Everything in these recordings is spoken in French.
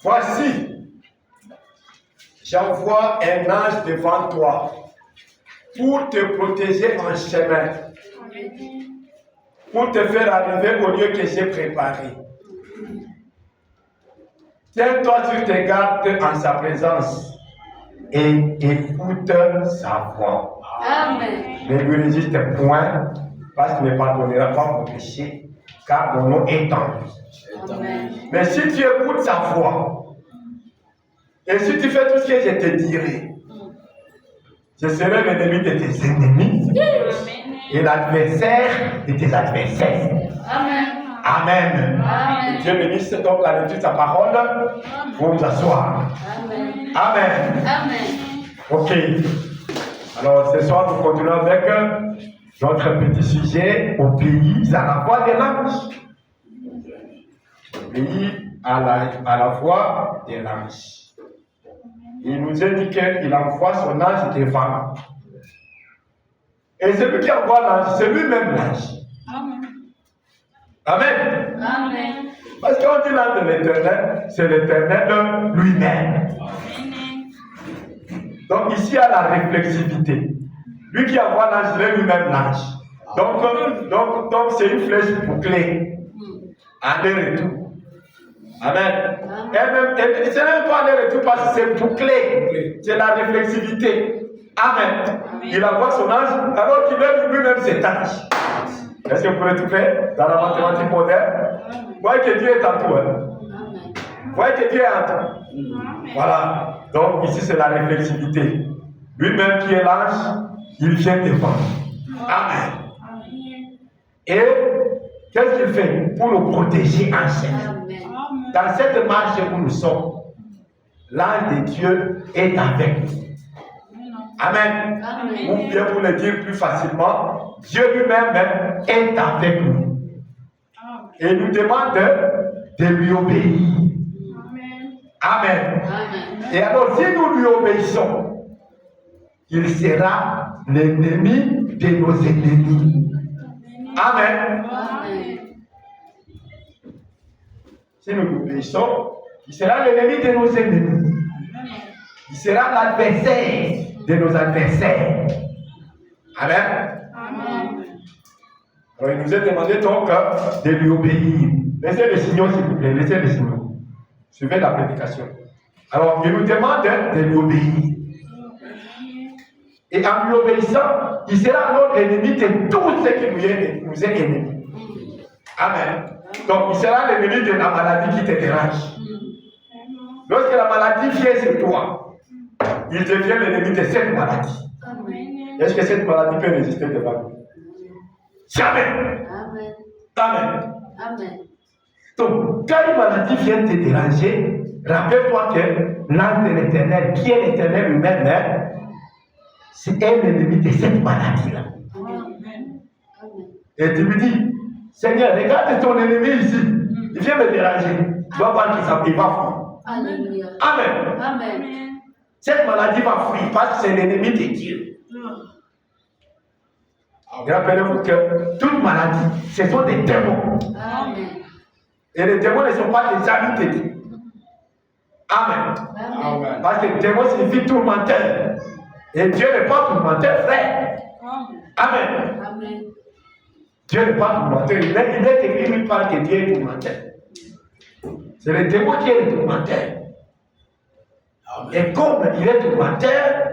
voici, j'envoie un ange devant toi pour te protéger en chemin, pour te faire arriver au lieu que j'ai préparé. Tiens-toi sur tes gardes en sa présence et écoute sa voix. Amen. Ne lui résiste point, parce qu'il ne pardonnera pas mon péché, car mon nom est en lui. Amen. Mais si tu écoutes sa voix, et si tu fais tout ce que je te dirai, je serai l'ennemi de tes ennemis et l'adversaire de tes adversaires. Amen. Amen. Amen. Dieu bénisse donc la lecture de sa parole. Vous vous asseoir. Amen. Amen. Amen. Ok. Alors ce soir, nous continuons avec notre petit sujet, obéis à la voix de l'ange. Obéis à la voix de l'ange. Il nous a dit qu'il envoie son ange devant. Et celui qui envoie l'ange, c'est lui-même l'ange. Amen. Amen. Parce qu'on dit l'ange de l'éternel, c'est l'éternel lui-même. Donc ici, il y a la réflexivité. Lui qui envoie l'ange, c'est lui-même l'ange. Donc c'est une flèche bouclée. Aller-retour. Amen. Et c'est même pas aller-retour parce que c'est bouclé. C'est la réflexivité. Amen. Il envoie son ange alors qu'il est lui-même cet ange. Est-ce que vous pouvez tout faire dans la mathématique moderne? Vous voyez que Dieu est en tout. Vous voyez que Dieu est en tout. Voilà. Donc ici c'est la réflexivité. Lui-même qui est l'ange, il vient devant. Amen. Et qu'est-ce qu'il fait pour nous protéger en chemin? Dans cette marche où nous sommes, l'ange de Dieu est avec nous. Amen. Ou bien pour le dire plus facilement, Dieu lui-même est avec nous. Et nous demande de lui obéir. Amen. Et alors, si nous lui obéissons, il sera l'ennemi de nos ennemis. Amen. Si nous lui obéissons, il sera l'ennemi de nos ennemis. Il sera l'adversaire de nos adversaires. Amen. Alors, il nous est demandé donc de lui obéir. Laissez les signaux, s'il vous plaît. Laissez les signaux. Suivez la prédication. Alors, il nous demande de lui obéir. Et en lui obéissant, il sera alors l'ennemi de tout ce qui nous est ennemi. Amen. Donc, il sera l'ennemi de la maladie qui te dérange. Lorsque la maladie vient sur toi, il devient l'ennemi de cette maladie. Est-ce que cette maladie peut résister devant lui? Jamais. Amen. Donc, quand une maladie vient te déranger, rappelle-toi que l'ange de l'éternel, qui est l'éternel lui-même, c'est un ennemi de cette maladie-là. Et tu lui dis, Seigneur, regarde ton ennemi ici. Il vient me déranger. Tu vas voir qu'il va fuir. Amen. Cette maladie va fuir parce que c'est l'ennemi de Dieu. Et rappelez-vous que toute maladie, ce sont des démons. Et les démons ne sont pas des amis de Dieu. Amen. Parce que le démon signifie tourmenteur. Et Dieu n'est pas tourmenteur, frère. Amen. Dieu n'est pas tourmenteur. Il est écrit nulle part que Dieu est tourmenteur. C'est le démon qui est le tourmenteur. Et comme il est tourmenteur,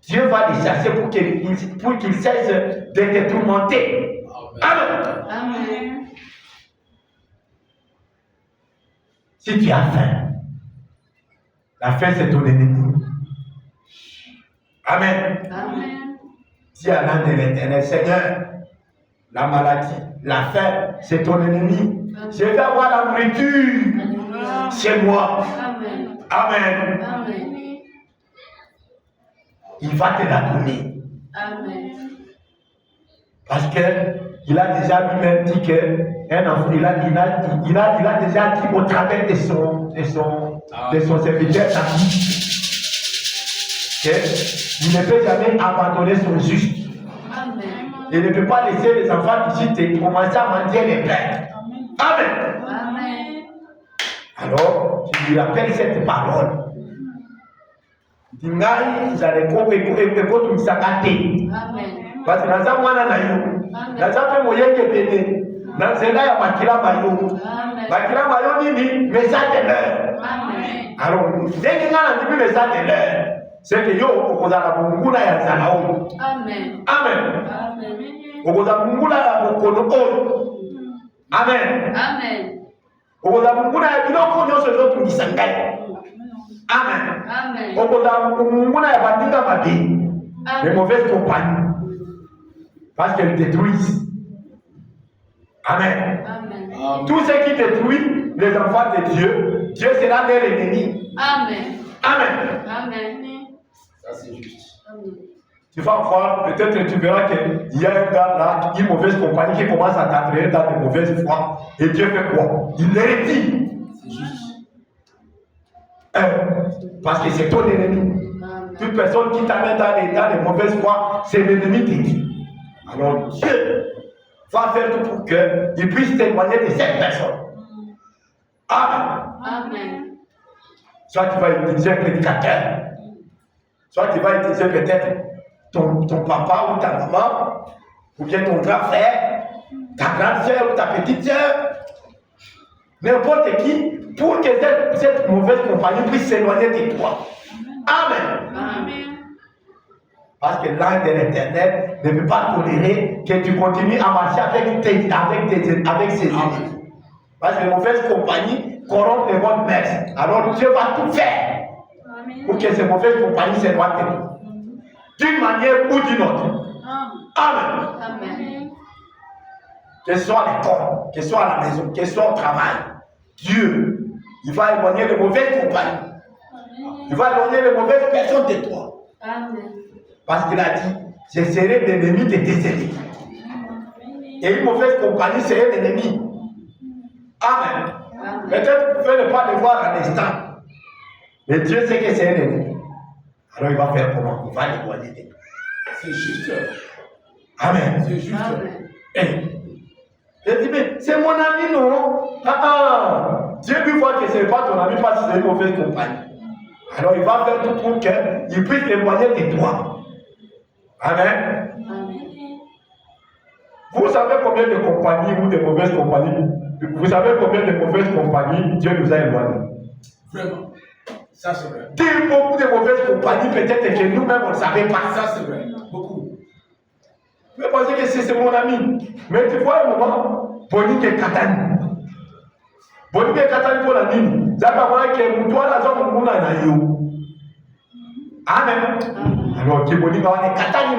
Dieu va les chasser pour qu'il cesse de te tourmenter. Amen. Si tu as faim, la faim c'est ton ennemi. Amen. Dis à l'âme de l'éternel, Seigneur, la maladie, la faim, c'est ton ennemi. Je vais avoir la nourriture chez moi. Amen. Il va te la donner. Parce qu'il a déjà lui-même dit qu'un enfant, il a déjà dit au travers de son serviteur qu'il ne peut jamais abandonner son juste. Il ne peut pas laisser les enfants d'ici commencer à mendier les pères. Amen. Alors, tu lui rappelles cette parole. Dingai, ils allaient écouter tout ça. Parce que dans un mois, dans un moyen béni, dans ce là, Bakila Mayo. Bakila Mayo dit, mais ça de l'heure. Alors, dès qu'il y a un mais ça de l'heure, c'est que yo, on a la mungula ya zalao. Amen. Amen. On a mungula ya mokono. Amen. Amen. On a mungula ya biloko nyonso zo tungisangai. Amen. Amen. On a mungula ya bandinga mabi. Les mauvaises compagnies. Parce qu'elles détruisent. Amen. Amen. Tout ce qui détruit les enfants de Dieu, Dieu sera leur ennemi. Amen. Amen. Amen. Ça c'est juste. Amen. Tu vas voir, peut-être que tu verras qu'il y a un gars là, une mauvaise compagnie qui commence à t'attrayer dans de mauvaises foi. Et Dieu fait quoi? Il les retire. C'est juste. Parce que c'est ton ennemi. Toute personne qui t'amène dans les mauvaises foi, c'est l'ennemi de Dieu. Alors Dieu va faire tout pour qu'il puisse témoigner de cette personne. Amen. Amen. Soit tu vas utiliser un prédicateur, soit tu vas utiliser peut-être ton papa ou ta maman, ou bien ton grand frère, ta grande soeur ou ta petite soeur, n'importe qui, pour que cette mauvaise compagnie puisse s'éloigner de toi. Amen. Amen. Parce que l'ange de l'Éternel ne peut pas tolérer que tu continues à marcher avec ses ennemis. Parce que les mauvaises compagnies corrompent les bonnes mères. Alors Dieu va tout faire pour que ces mauvaises compagnies s'éloignent de toi. D'une manière ou d'une autre. Amen. Amen. Que ce soit à l'école, que ce soit à la maison, que ce soit au travail, Dieu, il va éloigner les mauvaises compagnies. Il va éloigner les mauvaises personnes de toi. Amen. Parce qu'il a dit, je serai l'ennemi de tes ennemis. Et une mauvaise compagnie serait l'ennemi. Amen. Amen. Peut-être que vous pouvez ne pas le voir à l'instant. Mais Dieu sait que c'est un ennemi. Alors il va faire comment? Il va l'éloigner de toi. C'est juste. Amen. C'est juste. Je dis, mais c'est mon ami, non? Dieu lui voit que ce n'est pas ton ami parce que c'est une mauvaise compagnie. Alors il va faire tout pour qu'il puisse l'éloigner de toi. Amen. Amen. Vous savez combien de compagnies ou de mauvaises compagnies? Vous savez combien de mauvaises compagnies Dieu nous a éloignés? Vraiment. Ça c'est vrai. Beaucoup de mauvaises compagnies, peut-être que nous-mêmes on ne savait pas. Ça c'est vrai. Beaucoup. Vous pensez que c'est mon ami. Mais tu vois un moment, Bonique et Katani. Bonique et Katani pour la nuit. Ça va que toi la zone où on a eu. Amen. Alors, qui va aller Katani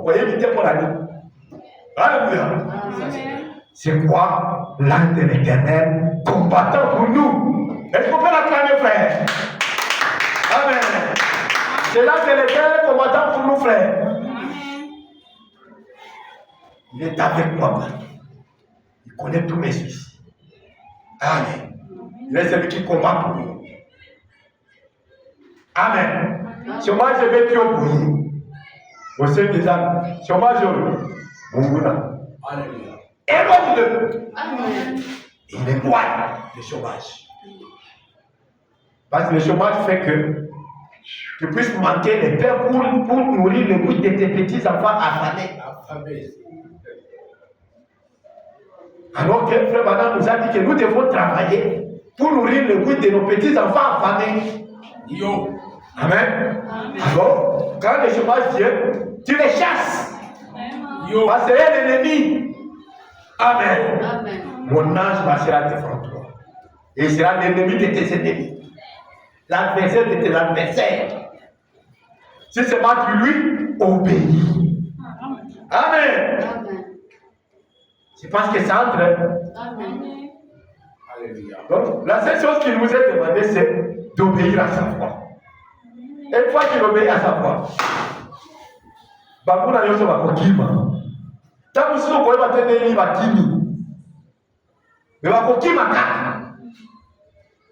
pour éviter pour la nuit. Alléluia. C'est quoi l'ange de l'Éternel combattant pour nous? Est-ce qu'on peut l'acclamer, frère? Amen. C'est l'ange de l'Éternel combattant pour nous, frère. Il est avec moi. Il connaît tous mes soucis. Amen. Il est celui qui combat pour nous. Amen. Si moi je vais tuer pour vous, au sein des âmes, si moi je veux, alléluia. Éloigne-le. Amen. Il éloigne le chômage. Parce que le chômage fait que tu puisses manquer les pains pour nourrir le bouche de tes petits enfants affamés. Alors que Frère Madame nous a dit que nous devons travailler pour nourrir le bouche de nos petits enfants affamés. Yo. Amen. Amen. Alors, quand le chômage vient, tu les chasses. Yo. Parce que c'est l'ennemi. Amen. Amen. Mon ange marchera devant toi. Et il sera l'ennemi de tes ennemis. L'adversaire de tes adversaires. Si c'est pas tu lui, obéis. Amen. Amen. C'est parce que ça entre. Amen. Alléluia. Donc, la seule chose qu'il nous est demandé, c'est d'obéir à sa voix. Et une fois qu'il obéit à sa voix, Bakuna Yoso va kokima. Tant que si on va tenir, il va kimi. Mais va kokima kaka.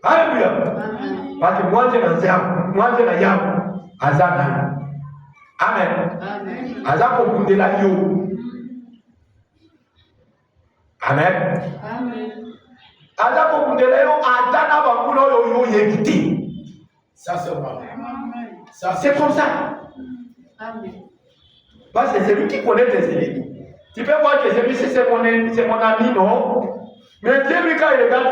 Alléluia. Parce que moi, j'ai la yam. Azana. Amen. Amen. Azako kundela yo. Amen. Amen. Azako kundela yo. Adana bakuna. bien guider. Ça, c'est vrai. C'est comme ça. Amen. Parce que c'est lui qui connaît tes ennemis. Tu peux voir que celui-ci, c'est mon ami, non? Mais Dieu, lui, quand il regarde,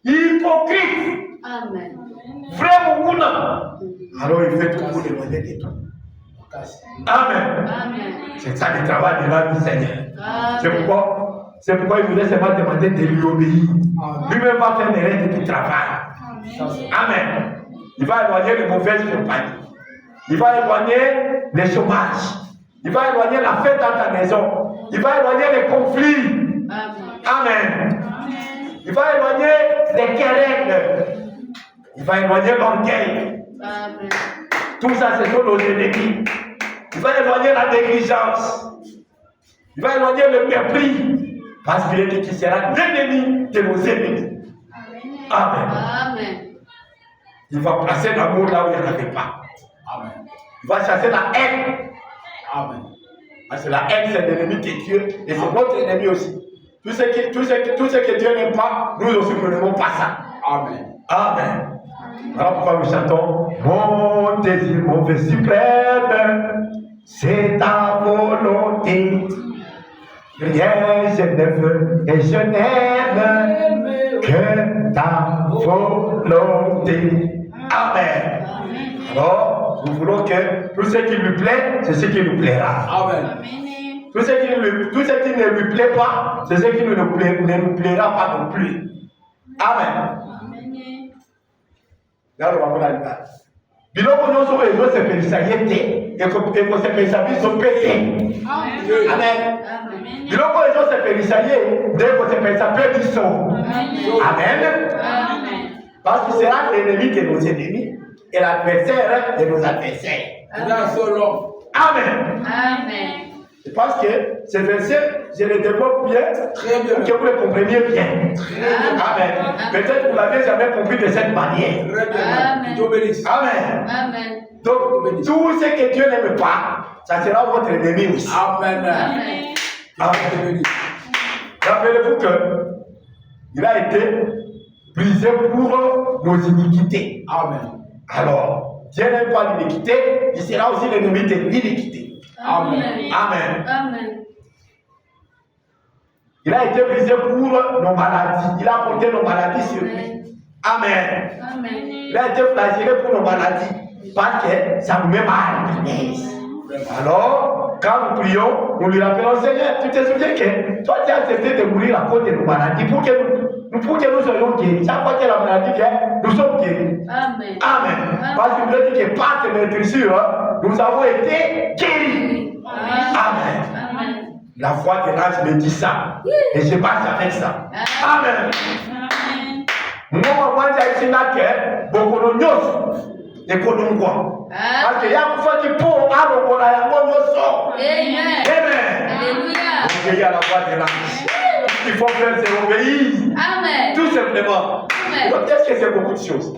il est hypocrite. Amen. Vraiment, alors il fait tout pour l'éloigner de toi. Amen. Amen. C'est ça le travail de l'âme du Seigneur. Amen. C'est pourquoi il voulait seulement demander de lui obéir. Lui-même va faire le reste du travail. Amen. Il va éloigner les mauvaises compagnies. Il va éloigner les chômages. Il va éloigner la fête dans ta maison. Il va éloigner les conflits. Amen. Il va éloigner les querelles. Il va éloigner l'orgueil. Tout ça, ce sont nos ennemis. Il va éloigner la négligence. Il va éloigner le mépris. Parce qu'il est dit qu'il sera l'ennemi de nos ennemis. Amen. Amen. Il va placer l'amour là où il n'y en avait pas. Amen. Il va chasser la haine. Amen. Parce que la haine, c'est l'ennemi de Dieu. Et c'est notre ennemi aussi. Tout ce que Dieu n'aime pas, nous aussi, nous n'aimons pas ça. Amen. Amen. Alors pourquoi nous chantons? Mon désir, mon vœu suprême, c'est ta volonté. Rien je ne veux et je n'aime que ta volonté. Amen. Alors, nous voulons que tout ce qui lui plaît, c'est ce qui nous plaira. Amen. Tout ce qui ne lui plaît pas, c'est ce qui ne nous plaira pas non plus. Amen. Là, on va voir la biloko nyonso oyo ezosepelisa ye te ekosepelisa biso mpe te. Amen. Biloko oyo ezosepelisa ye nde ekosepelisa mpe biso. Amen. Parce que sera l'ennemi de nos ennemis et l'adversaire de nos adversaires. Amen. Je pense que ce verset, je le développe bien, très bien, pour que vous le compreniez bien. Amen. Peut-être que vous l'avez jamais compris de cette manière. Amen. Amen. Donc, tout ce que Dieu n'aime pas, ça sera votre ennemi aussi. Amen. Amen. Rappelez-vous que il a été brisé pour nos iniquités. Amen. Alors, Dieu n'aime pas l'iniquité, il sera aussi l'ennemi de l'iniquité. Amen. Amen. Amen. Il a été brisé pour nos maladies. Il a porté nos maladies sur lui. Amen. Amen. Il a été flagellé pour nos maladies. Parce que ça nous met mal à l'aise. Alors, quand nous prions, nous lui rappelons, Seigneur, tu te souviens que toi tu as accepté de mourir à cause de nos maladies pour que nous soyons guéris. Chaque fois que la maladie vient, nous sommes guéris. Amen. Amen. Parce que Dieu dit que par tes meurtrissures, nous avons été guéris. Amen. Amen. La foi de l'âge me dit ça. Et je passe avec ça. Amen. Moi, j'ai dit que beaucoup de choses ne connaissent pas. Parce qu'il y a une fois qui peut avoir la bonne Amen. Amen. Alléluia. Il y a la foi de l'âge. Ce qu'il faut faire, c'est obéir. Amen. Tout simplement. Amen. Donc, qu'est-ce que c'est beaucoup de choses?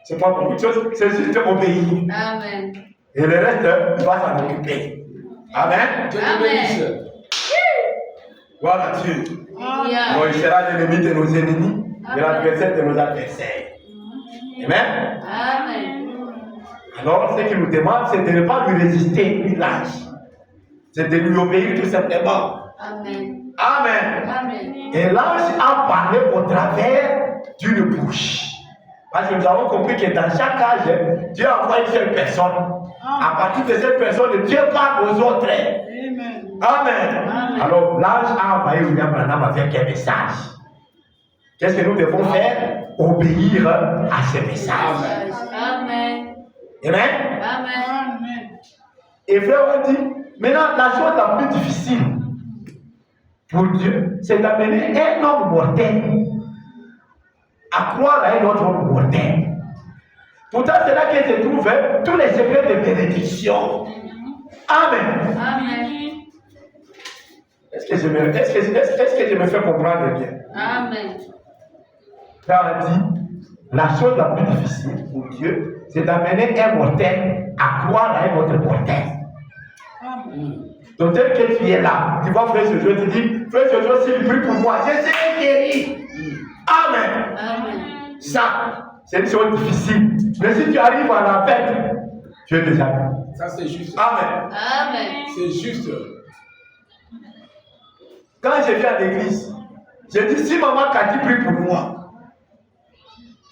C'est pas beaucoup de choses, c'est juste obéir. Amen. Et le reste, il va s'en occuper. Amen. Amen. Gloire à Dieu. Alléluia. Donc, il sera l'ennemi de nos ennemis et l'adversaire de nos adversaires. Amen. Amen. Alors, ce qu'il nous demande, c'est de ne pas lui résister, lui lâche. C'est de lui obéir tout simplement. Amen. Amen. Amen. Et l'ange a parlé au travers d'une bouche. Parce que nous avons compris que dans chaque âge, Dieu envoie une seule personne. À partir de cette personne, Dieu parle aux autres. Amen. Amen. Alors, l'ange a envoyé William Branham avec un message. Qu'est-ce que nous devons faire? Obéir à ce message. Amen. Amen. Amen. Et frère, on dit, maintenant, la chose la plus difficile pour Dieu, c'est d'amener un homme mortel à croire à un autre homme mortel. Pourtant, c'est là que se trouvent tous les secrets de bénédiction. Amen. Amen. Est-ce que je me fais comprendre bien? Amen. Car on dit, la chose la plus difficile pour Dieu, c'est d'amener un mortel à croire à un autre mortel. Donc, tel que tu es là, tu vois Frère Jojo, tu dis, Frère Jojo, s'il prie pour moi, je serai guéri. Amen. Ça, c'est une chose difficile. Mais si tu arrives à la fête, tu es déjà bien. Ça, c'est juste. Amen. Amen. C'est juste. Quand je viens à l'église, je dis si maman Cathy prie pour moi,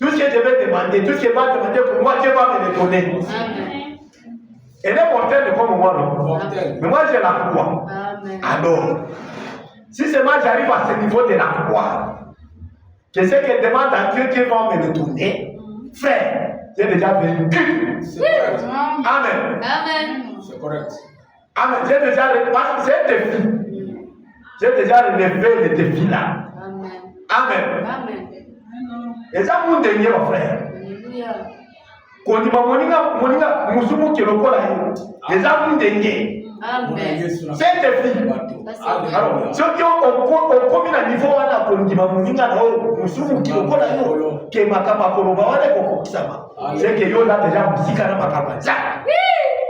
tout ce que je vais demander, tout ce qu'elle va demander pour moi, Dieu va me le donner. Amen. Elle est mortelle comme moi, non? Mortel. Mais moi, j'ai la croix. Amen. Alors, si seulement j'arrive à ce niveau de la croix, que ce qu'elle demande à Dieu, Dieu va me le donner, frère, j'ai déjà vécu. C'est correct. Amen. Amen. C'est correct. Amen. J'ai déjà parce que c'est un défi. J'ai déjà relevé le défi là. Amen. Amen. Amen. Et ça, mon dernier, mon frère. Alléluia. Kondima moninga musumu kilokola yo. Les ça, mon dernier. Amen. C'est un défi. Alors, ceux qui ont commis à niveau wana kondima moninga na yo musumu kilokola yo. Ke makama koloba wana kokokisama. C'est que yo là déjà musika na makama.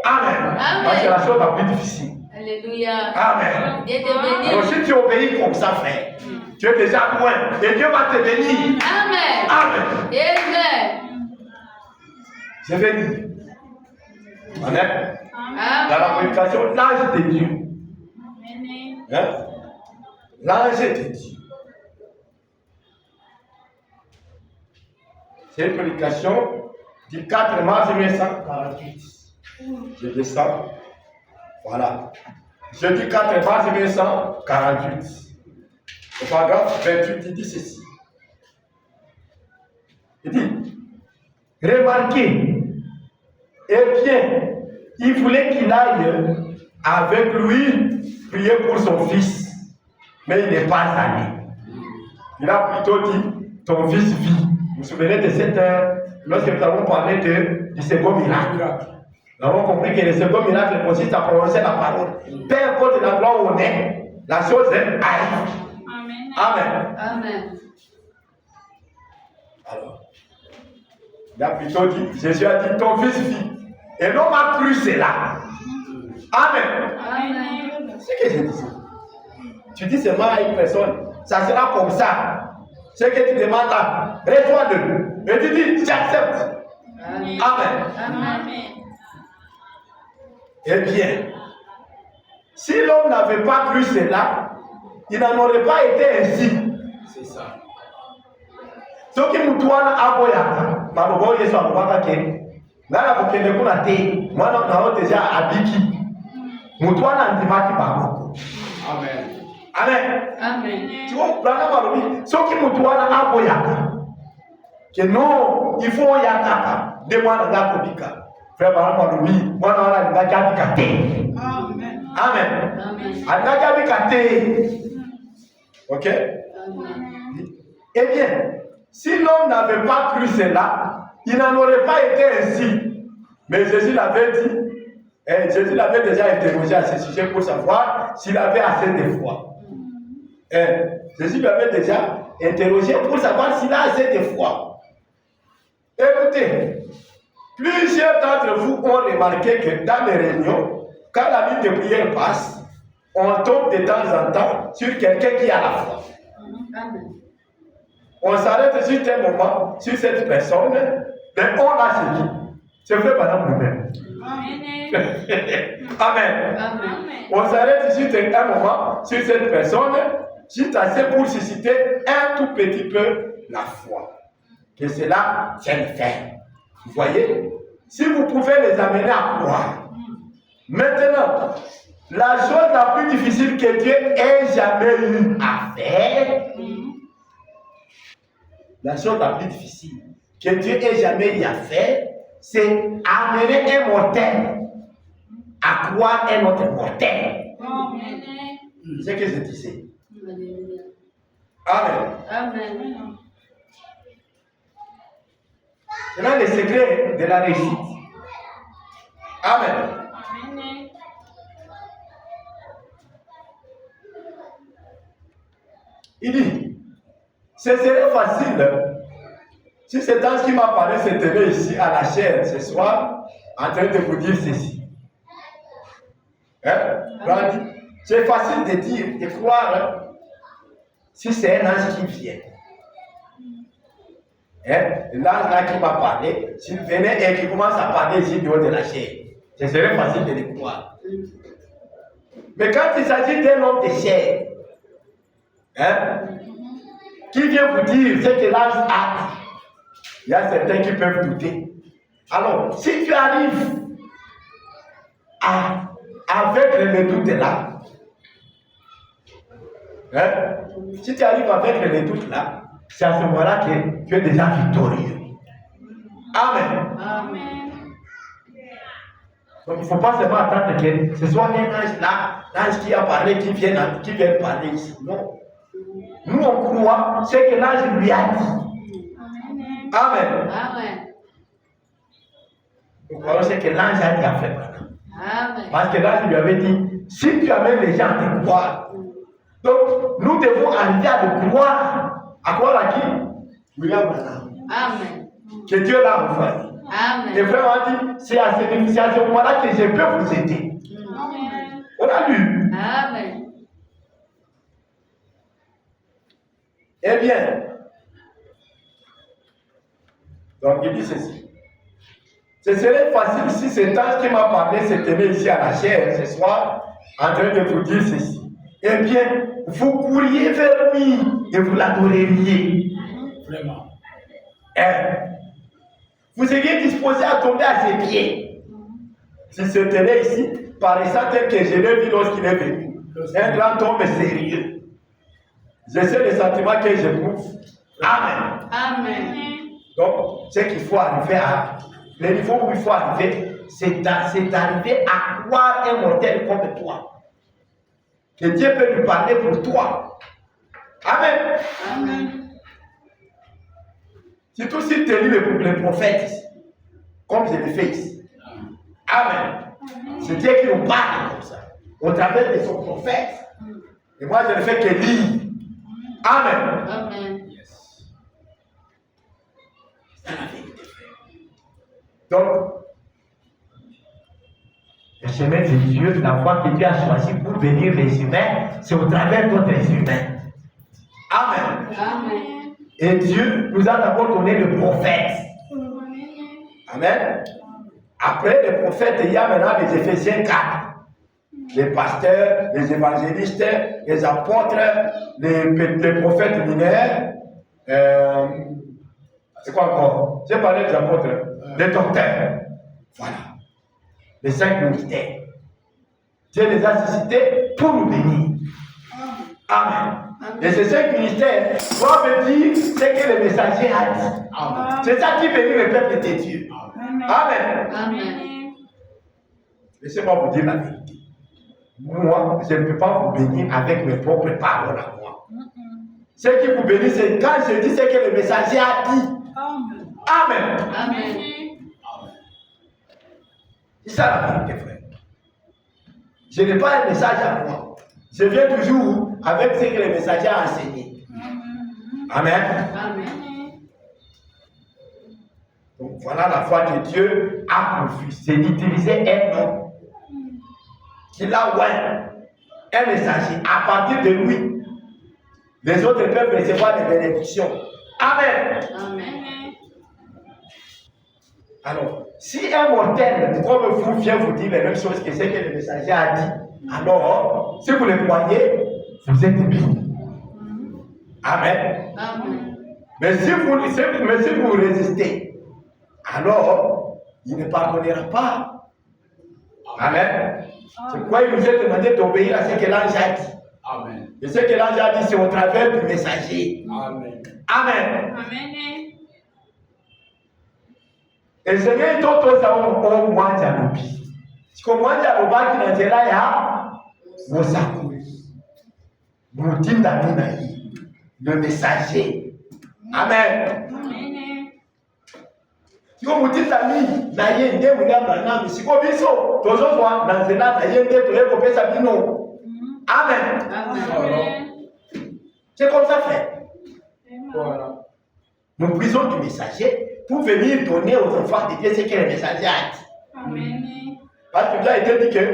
Amen. Parce que la chose la plus difficile. Alléluia. Amen. Dieu te bénit. Alors si tu obéis comme ça, frère, tu es déjà loin et Dieu va te bénir. Amen. Amen. Amen. Je vais dire. Amen. Amen. Dans la prédication, l'ange de Dieu. Hein? L'ange de Dieu. C'est une prédication du 4 mars 1948. Je descends. Voilà. Jeudi 4 mars 1948. Le paragraphe 28, il dit ceci. Il dit, remarquez, eh bien, il voulait qu'il aille avec lui prier pour son fils, mais il n'est pas allé. Il a plutôt dit, ton fils vit. Vous vous souvenez de cette heure, lorsque nous avons parlé du second miracle. Nous avons compris que le second miracle consiste à prononcer la parole. Peu importe l'endroit où on est, la chose arrive. Amen. Amen. Alors, il a plutôt dit, Jésus a dit, ton fils vit. Et l'homme a cru cela. Amen. Amen. C'est ce que je dis. Tu dis seulement à une personne, ça sera comme ça. Ce que tu demandes là, reçois-le. Et tu dis, j'accepte. Amen. Amen. Amen. Eh bien, si l'homme n'avait pas cru cela, il n'en aurait pas été ainsi. C'est ça. Ce qui nous doit aboyaka, mabobo yesu abobaka ke, nana kokende kuna te, mwana nao déjà abiki, mutwana ndimaki bango. Amen. Amen. Amen. Tu vois, plana malobi, ce qui mutwana aboyaka, que non, il faut yakaka, de mwana ngakobika. Frère Baran malobi, mwana wana ngakabika te. Amen. Amen. Amen. Ngakabika te. Ok? Amen. Eh bien, si l'homme n'avait pas cru cela, il n'en aurait pas été ainsi. Mais Jésus l'avait dit, et Jésus l'avait déjà interrogé à ce sujet pour savoir s'il avait assez de foi. Jésus l'avait déjà interrogé pour savoir s'il a assez de foi. Écoutez, plusieurs d'entre vous ont remarqué que dans les réunions, quand la nuit de prière passe, on tombe de temps en temps sur quelqu'un qui a la foi. Amen. On s'arrête sur un moment sur cette personne, mais on l'a suivi. C'est vrai, madame nous-mêmes. Amen. Amen. On s'arrête sur un moment sur cette personne, juste assez pour susciter un tout petit peu la foi. Que cela tienne ferme. Vous voyez, si vous pouvez les amener à croire. Maintenant, la chose la plus difficile que Dieu ait jamais eu à faire, la chose la plus difficile que Dieu ait jamais eu à faire, c'est amener un mortel à croire un autre mortel. Amen. C'est ce que je disais. Alléluia. Amen. Amen. C'est là le secret de la réussite. Amen. Il dit, ce serait facile si cet ange qui m'a parlé se tenait ici à la chair ce soir en train de vous dire ceci. Hein? C'est facile de dire, de croire si c'est un ange qui vient. L'ange là qui m'a parlé, s'il venait et qu'il commence à parler ici du haut de la chair, ce serait facile de le croire. Mais quand il s'agit d'un homme de chair, qui vient vous dire ce que l'ange a dit, il y a certains qui peuvent douter. Alors, si tu arrives à vaincre le doute là, si tu arrives à vaincre le doute là, c'est à ce moment-là que tu es déjà victorieux. Amen. Amen. Donc il ne faut pas seulement attendre que ce soit un ange là, l'ange qui a parlé, qui vient parler ici. Non. Nous on croit ce que l'ange lui a dit. Amen. Amen. Nous croyons ce que l'ange a dit à Frère Branham. Amen. Parce que l'ange lui avait dit, si tu amènes les gens à te croire, donc nous devons arriver à te croire. À croire à qui? William Branham. Amen. Que Dieu l'a envoyé. Amen. Les frères ont dit, c'est à ce moment-là que je peux vous aider. Amen. On a lu. Amen. Eh bien, donc il dit ceci. Ce serait facile si cet ange qui m'a parlé se tenait ici à la chair ce soir, en train de vous dire ceci. Eh bien, vous courriez vers lui et vous l'adoreriez. Vraiment. Vous seriez disposé à tomber à ses pieds. S'il se tenait ici, paraissant tel que je l'ai vu lorsqu'il est venu. Un grand homme sérieux. Je sais le sentiment que j'éprouve. Amen. Amen. Donc, ce qu'il faut arriver à, le niveau où il faut arriver, c'est d'arriver à croire un mortel comme toi. Que Dieu peut lui parler pour toi. Amen. Amen. Surtout si tu lis les prophètes, comme je le fais ici. Amen. C'est Dieu qui nous parle comme ça, au travers de son prophète. Et moi, je ne fais que lire. Amen. Amen. C'est la vérité, frère. Donc, le chemin de Dieu, la voie que Dieu a choisie pour bénir les humains, c'est au travers d'autres humains. Amen. Amen. Et Dieu nous a d'abord donné le prophète. Amen. Après les prophètes, il y a maintenant les Éphésiens 4. Les pasteurs, les évangélistes, les apôtres, les prophètes mineurs. C'est quoi encore? J'ai parlé des apôtres. Les docteurs. Voilà. Les 5 ministères. Dieu les a suscités pour nous bénir. Amen. Et ces 5 ministères doivent dire ce que le messager a dit. Amen. C'est ça qui bénit le peuple de Dieu. Amen. Amen. Laissez-moi vous dire la vérité. Moi, je ne peux pas vous bénir avec mes propres paroles à moi. Ce qui vous bénit, c'est quand je dis ce que le messager a dit. Amen. Amen. C'est ça la vérité, frère. Je n'ai pas un message à moi. Je viens toujours avec ce que le messager a enseigné. Amen. Amen. Donc voilà la foi que Dieu a pourvue. C'est d'utiliser un homme qui a un messager. À partir de lui, les autres peuvent recevoir des bénédictions. Amen. Amen. Alors, si un mortel comme vous vient vous dire les mêmes choses que ce que le messager a dit, alors, si vous le croyez, vous êtes bénis. Amen. Amen. Mais si vous résistez, alors, il ne pardonnera pas. Amen. C'est pourquoi il nous est demandé d'obéir à ce que l'ange a dit. Amen. Et ce que l'ange a dit, c'est au travers du messager. Amen. Amen. Amen. Et Seigneur, toto sa o mwanja lupi. Siko mwanja lubaki na jela ya mosaku. Mutinda mina yi. Le messager. Amen. Siko mutinda mi na ye nde mwinga Branham. Siko biso tozo kwa na nzela na ye nde toye kopesa bino. Amen. Amen. C'est comme ça fait. Voilà. Nous brisons du messager pour venir donner aux enfants de Dieu ce que le messager a dit. Amen. Parce que là, il te dit que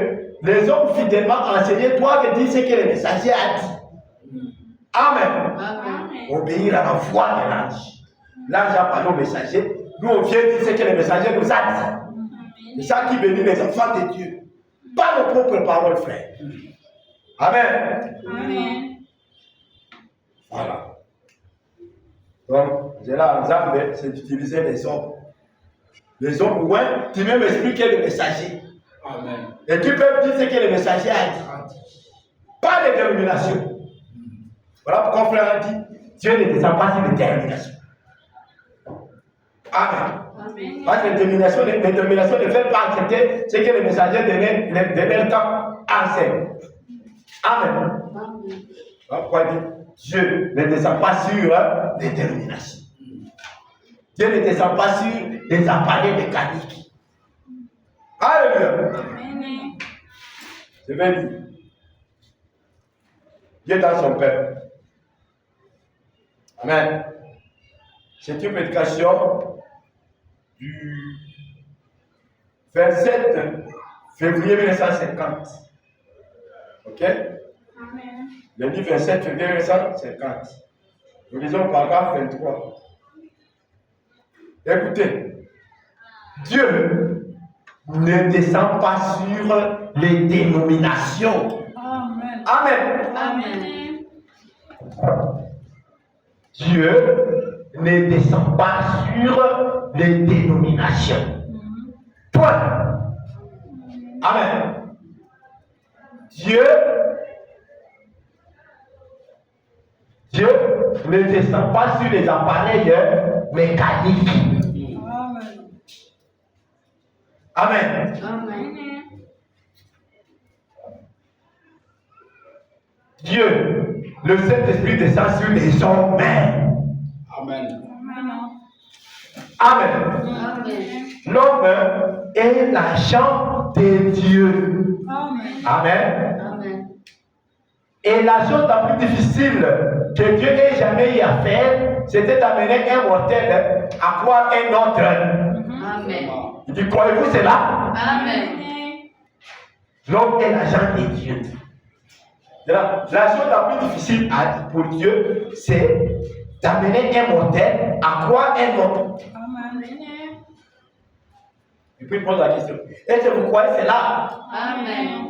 les hommes fidèlement enseignés doivent dire ce que le messager a dit. Amen. Amen. Obéir à la voix de l'ange. Là, j'ai parlé au messager. Nous, on vient dire ce que le messager nous a dit. C'est ça qui bénit les enfants de Dieu. Pas nos propres paroles, frère. Amen. Amen. Voilà. Donc, j'ai là, exemple, c'est d'utiliser les hommes. Les hommes, ouais, tu peux m'expliquer le messager. Amen. Et tu peux dire ce que le messager a dit. Pas de détermination. Voilà pourquoi frère a dit, Dieu ne descend pas sur détermination. Amen. Amen. Parce que la détermination ne fait pas accepter ce que le messager donnait le temps enseigne. Amen. Voilà pourquoi il dit, Dieu ne descend pas sur détermination. Dieu ne descend pas sur des appareils mécaniques. Alléluia. Amen. Je vais dire, Dieu dans son peuple. Amen. C'est une prédication du 27 février 1950. Ok? Amen. Le 27 février 1950. Nous lisons paragraphe 23. Écoutez, Dieu ne descend pas sur les dénominations. Amen. Amen. Amen. Dieu ne descend pas sur les dénominations. Point. Amen. Dieu ne descend pas sur les appareils mécaniques. Amen. Amen. Dieu, le Saint-Esprit descend sur les hommes. Amen. Amen. Amen. L'homme est l'agent de Dieu. Amen. Amen. Amen. Et la chose la plus difficile que Dieu ait jamais eu à faire, c'était d'amener un mortel à croire un autre. Amen. Il dit, croyez-vous cela? Amen. L'homme est l'agent de Dieu. La chose la plus difficile pour Dieu, c'est d'amener un mortel à croire un autre. Amen. Et puis il pose la question, est-ce que vous croyez cela? Amen.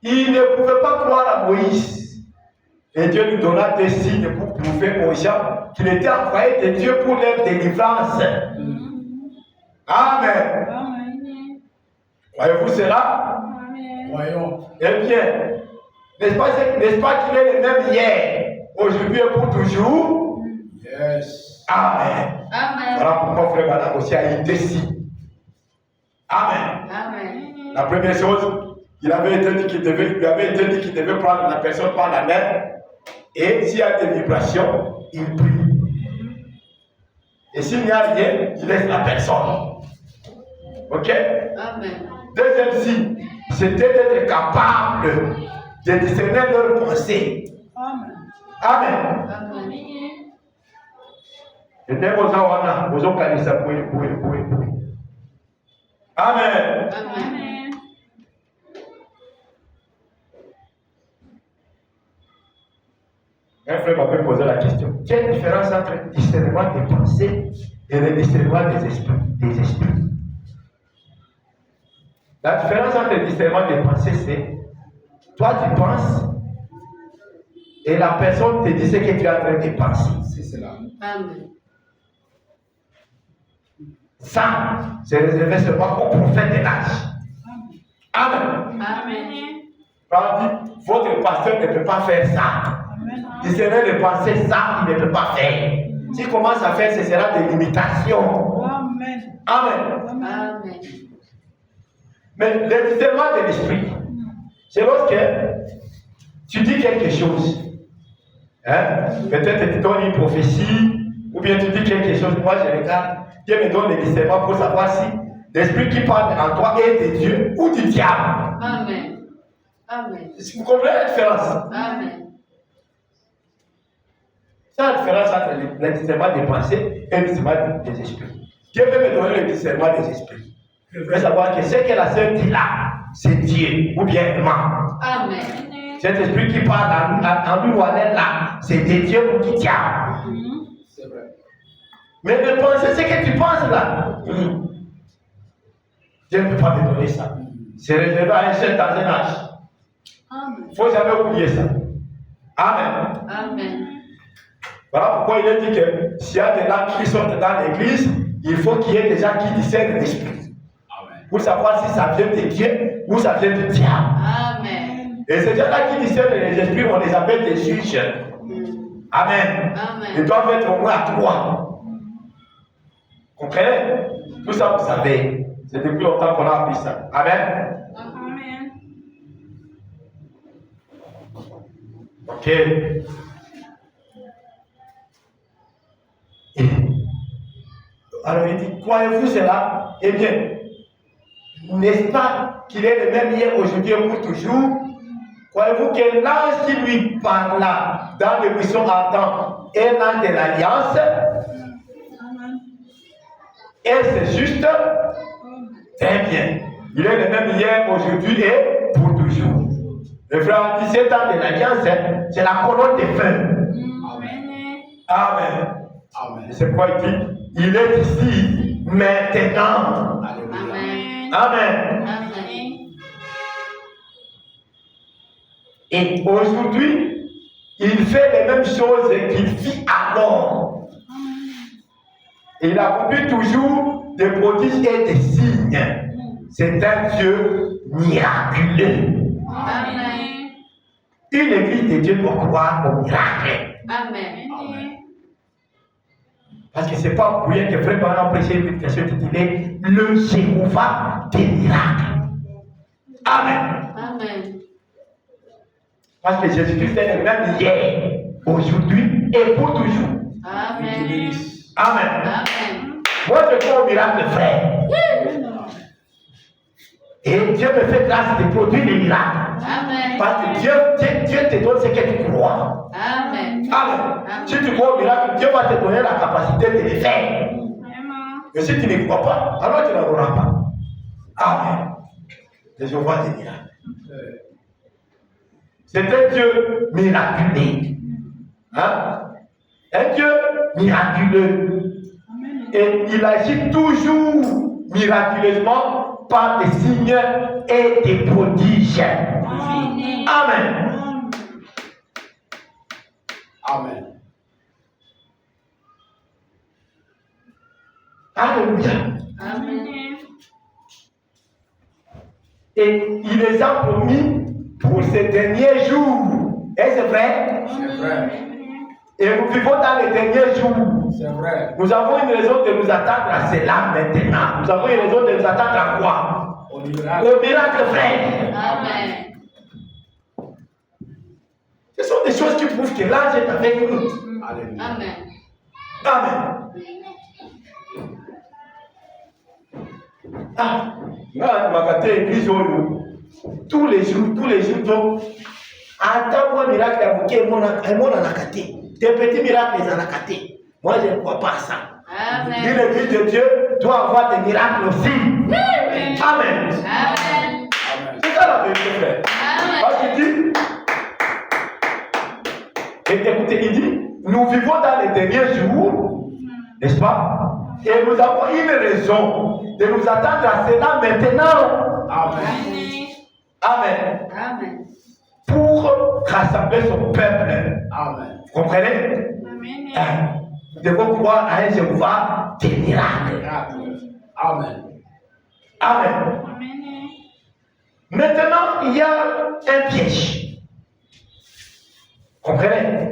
Il ne pouvait pas croire à Moïse. Et Dieu lui donna des signes pour prouver aux gens qu'il était envoyé de Dieu pour leur délivrance. Amen. Amen. Voyez-vous cela? Amen. Voyons. Eh bien, n'est-ce pas qu'il est le même hier, aujourd'hui et pour toujours? Yes. Amen. Amen. Voilà pourquoi frère Madame aussi a eu des signes. Amen. Amen. La première chose, il lui avait été dit qu'il devait prendre la personne par la main et s'il y a des vibrations, il prie. Et s'il n'y a rien, il laisse la personne. Ok? Amen. Deuxième signe, c'était d'être capable de discerner leurs pensées. Amen. Amen. Amen. C'était aux gens aux gens qui Amen. Amen. Un frère m'avait posé la question. Quelle différence entre le discernement des pensées et le discernement des esprits? La différence entre le discernement des pensées, c'est toi tu penses et la personne te dit ce que tu es en train de penser. C'est cela. Amen. Ça, c'est réservé seulement au prophète de l'âge. Amen. Amen. Quand on dit, votre pasteur ne peut pas faire ça. Discerner les pensées, ça, il ne peut pas faire. S'il commence à faire, ce sera des limitations. Amen. Amen. Amen. Mais le discernement de l'esprit, c'est lorsque tu dis quelque chose. Hein? Peut-être que tu donnes une prophétie, ou bien tu dis quelque chose. Moi, je regarde, Dieu me donne le discernement pour savoir si l'esprit qui parle en toi est de Dieu ou du diable. Amen. Amen. Vous comprenez la différence? Amen. C'est la différence entre le discernement des pensées et le discernement des esprits. Dieu veut me donner le discernement des esprits. Je veux savoir que ce que la sœur dit là, c'est Dieu ou bien moi. Amen. C'est Cet esprit qui parle en nous, là, c'est des dieux qui tient. C'est vrai. Mais de penser ce que tu penses là, Dieu ne peut pas me donner ça. C'est réservé à un seul dans un âge. Il ne faut jamais oublier ça. Amen. Amen. Voilà pourquoi il est dit que s'il y a des gens qui sortent dans l'église, il faut qu'il y ait des gens qui discernent l'esprit. Pour savoir si ça vient de Dieu ou ça vient du diable. Amen. Et ces gens-là qui discernent les esprits, on les appelle des juges. Amen. Amen. Ils doivent être au moins à 3. Comprenez? Tout ça, vous savez. C'est depuis longtemps qu'on a appris ça. Amen. Amen. Ok. Alors il dit, croyez-vous cela? Eh bien, n'est-ce pas qu'il est le même hier, aujourd'hui et pour toujours? Croyez-vous que l'ange qui lui parla dans le buisson ardent est l'ange de l'alliance? Et c'est juste? Très bien. Il est le même hier, aujourd'hui et pour toujours. Le frère dit, cet ange de l'alliance, c'est la colonne de feu. Amen. Amen. C'est pourquoi il dit, il est ici, maintenant. Alléluia. Amen. Amen. Et aujourd'hui, il fait les mêmes choses qu'il fit alors. Et il accomplit toujours des prodiges et des signes. C'est un Dieu miraculeux. Amen. Une église de Dieu doit croire au miracle. Amen. Parce que ce n'est pas pour rien que Frère Branham prêchait une question qui disait le Jéhovah des miracles. Amen. Amen. Parce que Jésus-Christ est le même hier, aujourd'hui et pour toujours. Amen. Amen. Amen. Moi, je crois au miracle, frère. Et Dieu me fait grâce de produire des miracles. Amen. Parce que Dieu te donne ce que tu crois. Amen. Amen. Si tu crois au miracle, Dieu va te donner la capacité de le faire. Mais si tu ne crois pas, alors tu n'en auras pas. Amen. Je vois des miracles. C'est un Dieu miraculeux. Hein? Un Dieu miraculeux. Et il agit toujours miraculeusement par des signes et des prodiges. Amen. Amen. Alléluia. Amen. Et il les a promis pour ces derniers jours. Est-ce vrai? C'est vrai. Et nous vivons dans les derniers jours. C'est vrai. Nous avons une raison de nous attendre à cela maintenant. Nous avons une raison de nous attendre à quoi? Au miracle. Au miracle, frère. Amen. Ce sont des choses qui prouvent que l'ange est avec nous. Alléluia. Amen. Amen. Ah, tous les jours, donc, attends moi miracle à bouquet, mon anakaté. Des petits miracles, les anakaté. Moi, je ne crois pas à ça. Amen. L'église de Dieu doit avoir des miracles aussi. Amen. Amen. Amen. C'est ça la vérité, frère. Amen. Parce qu'il dit, et écoutez, il dit, nous vivons dans les derniers jours, n'est-ce pas? Et nous avons une raison de nous attendre à cela maintenant. Amen. Amen. Amen. Pour rassembler son peuple. Amen. Vous comprenez? Nous devons croire à un Jéhovah des miracles. Miracle. Amen. Amen. Maintenant, il y a un piège. Comprenez?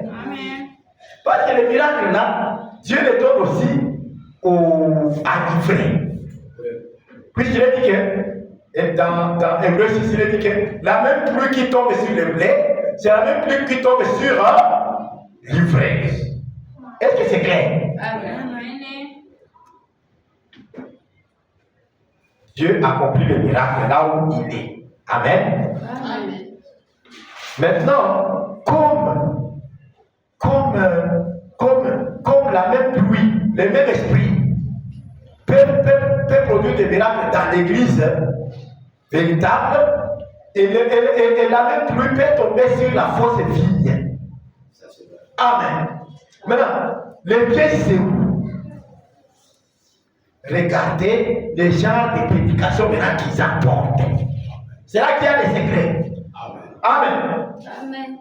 Parce que les miracles là, Dieu les donne aussi à l'ivraie. Puisqu'il a dit que, dans Hébreu 6, il a dit que la même pluie qui tombe sur le blé, c'est la même pluie qui tombe sur l'ivraie. Est-ce que c'est clair? Amen. Dieu accomplit le miracle là où il est. Amen. Amen. Maintenant, comme la même pluie, le même esprit peut produire des miracles dans l'église véritable, Et la même pluie peut tomber sur la fausse vigne. Amen. Maintenant, les pieds, c'est où? Regardez les genres de prédications maintenant qu'ils apportent. C'est là qu'il y a les secrets. Amen. Amen.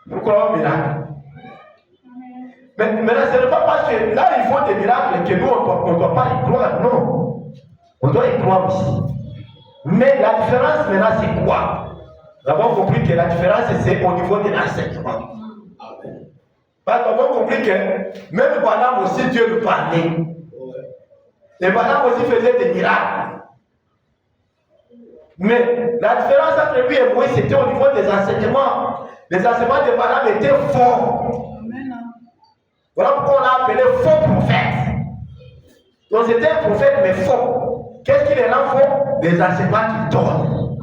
Pourquoi un miracle? Mais maintenant, ce n'est pas parce que là, ils font des miracles que nous, on ne doit pas y croire. Non. On doit y croire aussi. Mais la différence maintenant, c'est quoi? Nous avons compris que la différence, c'est au niveau de l'enseignement. Parce qu'on a compris que même Balaam aussi, Dieu nous parlait. Et Balaam aussi faisait des miracles. Mais la différence entre lui et Moïse, c'était au niveau des enseignements. Les enseignements de Balaam étaient faux. Voilà pourquoi on l'a appelé faux prophète. Donc c'était un prophète mais faux. Qu'est-ce qui les rend faux? Les enseignements qu'il donne.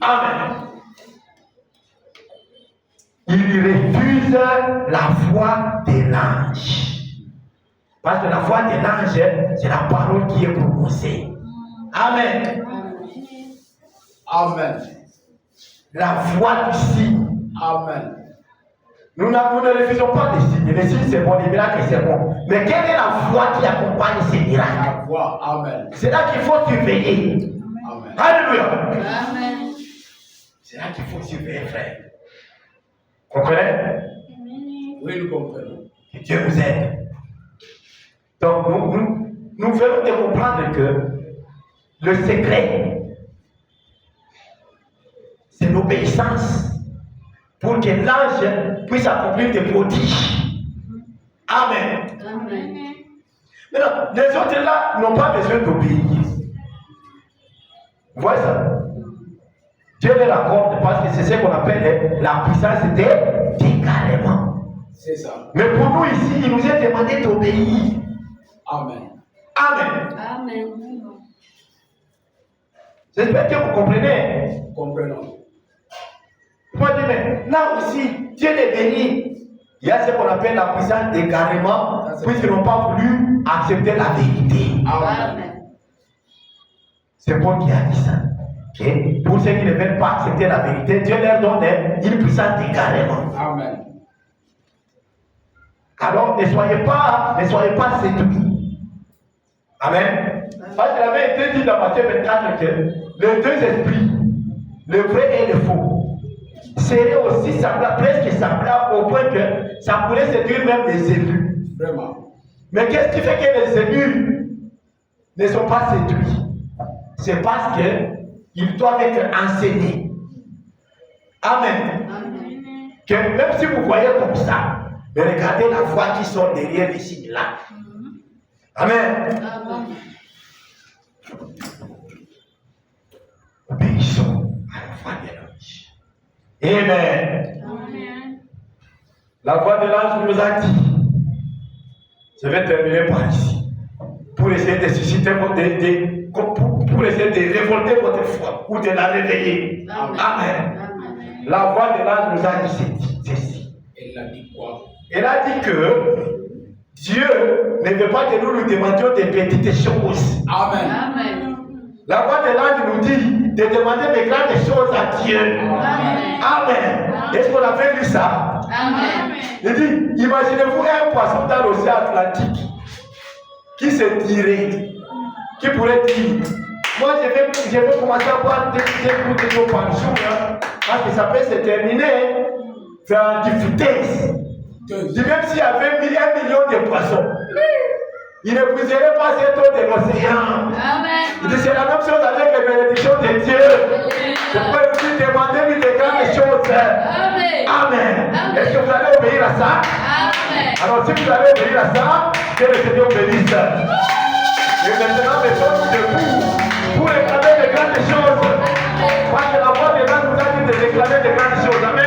Amen. Il refuse la voix de l'ange. Parce que la voix de l'ange, c'est la parole qui est prononcée. Amen. Amen. La voix du signe. Amen. Nous ne refusons pas les signes. Les signes, c'est bon, les miracles, c'est bon. Mais quelle est la voix qui accompagne ces miracles? La voix. Amen. C'est là qu'il faut surveiller. Amen. Alléluia. Amen. C'est là qu'il faut surveiller, frère. Comprenez? Oui, nous comprenons. Que Dieu vous aide. Donc, nous venons de comprendre que le secret, c'est l'obéissance pour que l'ange puisse accomplir des prodiges. Amen. Amen. Maintenant, les autres là n'ont pas besoin d'obéir. Vous voyez ça? Dieu les raccorde parce que c'est ce qu'on appelle la puissance d'égarement. C'est ça. Mais pour nous ici, il nous est demandé d'obéir. Amen. Amen. Amen. J'espère que vous comprenez. Comprenons. Moi, je dis, mais là aussi, Dieu les bénit. Il y a ce qu'on appelle la puissance d'égarement, puisqu'ils n'ont pas voulu accepter la vérité. Amen. C'est Paul qui a dit ça. Okay? Pour ceux qui ne veulent pas accepter la vérité, Dieu leur donne une puissance d'égarement. Amen. Alors, ne soyez pas séduits. Amen. Parce qu'il avait été dit dans Matthieu 24 que les deux esprits, le vrai et le faux, seraient aussi semblables, presque semblables, au point que ça pourrait séduire même les élus. Vraiment. Mais qu'est-ce qui fait que les élus ne sont pas séduits? C'est parce qu'ils doivent être enseignés. Amen. Amen. Que même si vous voyez comme ça, mais regardez la voix qui sort derrière les signes là. Amen. Amen. Obéissons à la voix de l'ange. Amen. Amen. La voix de l'ange nous a dit, je vais terminer par ici, pour essayer de susciter pour essayer de révolter votre foi ou de la réveiller. Amen. Amen. Amen. La voix de l'ange nous a dit ceci. Elle a dit quoi? Elle a dit que Dieu ne veut pas que nous lui demandions des petites choses. Amen. Amen. La voix de l'ange nous dit de demander des grandes choses à Dieu. Amen. Amen. Est-ce qu'on a fait lu ça? Amen. Il dit, imaginez-vous un poisson dans l'océan Atlantique qui se dirait, qui pourrait dire, moi je vais commencer à boire des gouttes d'eau par jour, hein, parce que ça peut se terminer dans du vitesse. Il dit, même s'il y avait 1 million de poissons, il ne puiserait pas cette eau de l'océan. Amen. Il dit, c'est la même chose avec les bénédictions de Dieu. Je peux aussi demander lui des grandes choses. Amen. Amen. Est-ce que vous allez obéir à ça? Amen. Alors si vous allez obéir à ça, que le Seigneur bénisse.